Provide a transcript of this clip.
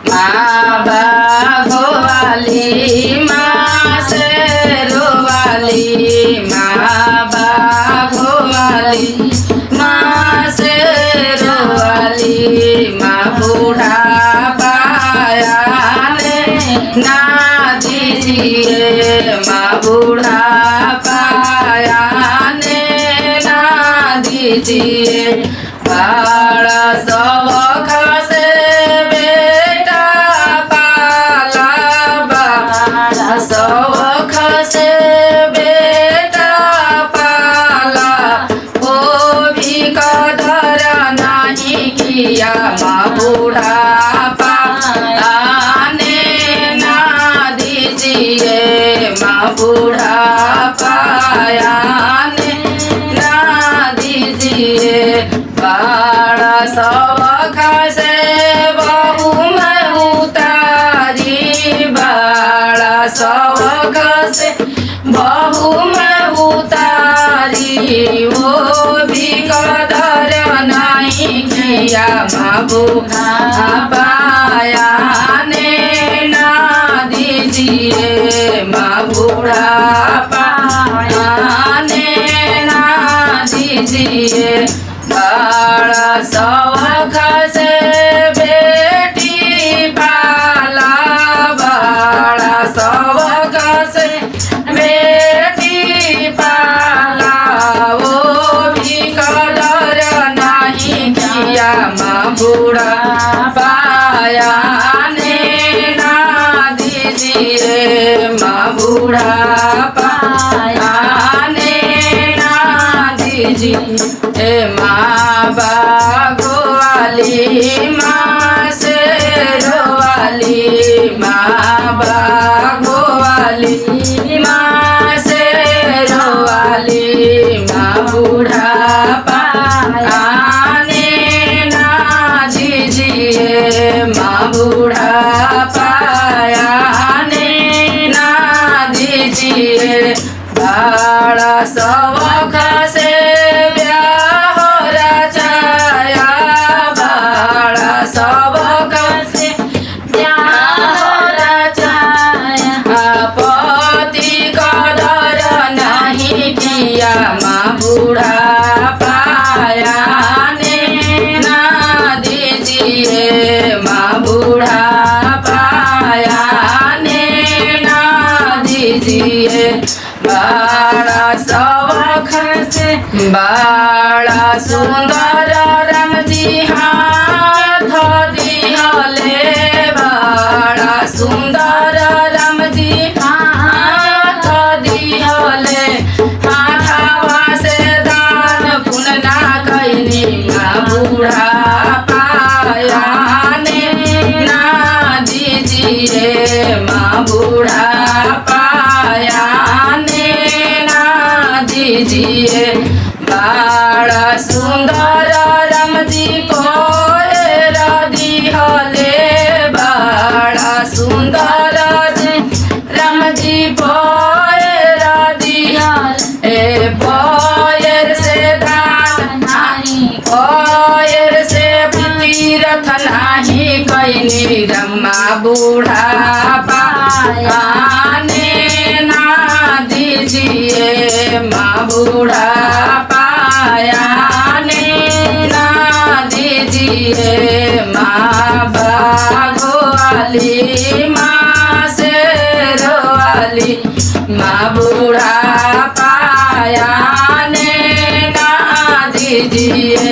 माँ बाघवाली माँ शेरवाली माँ बाघवाली माँ शेरवाली माँ बूढ़ा पाया ना दीजिए माँ बूढ़ा पाया ना दीजिए बड़ा शौक से बेटा पाला बड़ा शौक से बेटा पाला वो भी कदर नहीं किया माँ बूढ़ा माँ बूढ़ा पाया ना दीजिए बड़ा शौक से बहू में उतारी बड़ा शौक से बहू में उतारी वो भी कदर नहीं किया माँ बूढ़ा पाया ना दीजिए माँ बूढ़ा पाया ना दीजिए बड़ा शौक से बेटी पाला बड़ा शौक से बेटी पाला वो भी कदर नहीं किया माँ बूढ़ा पाया माँ बूढ़ा पाया ना दीजिए माँ बाघवाली माँ शेरवाली माँ बाघवाली माँ शेरवाली माँ बूढ़ा पाया ना दीजिए माँ बूढ़ा पाया बड़ा शौक से ब्याह रचाया बड़ा शौक से ब्याह रचाया पति कदर नहीं किया माँ बूढ़ा पाया ना दीजिए माँ बूढ़ा पाया ना दीजिए बड़ा शौक से बड़ा सुंदर राम जी हाथ दिहले बड़ा सुंदर राम जी हाथ दिहले हाथवा से दान पुण्य ना कैनी माँ बूढ़ा पाया ना दीजिए माँ बूढ़ा पाया दीजिए बड़ा सुंदर राम जी पोर दिहले बड़ा सुंदर राम जी पोर दिहले पोर से दान नहीं पोर से तीर्थ नहीं कैनी रमा बूढ़ा पाया ना दीजिए माँ बूढ़ा पाया ना दीजिए माँ बाघवाली माँ शेरवाली माँ बूढ़ा पाया ना दीजिए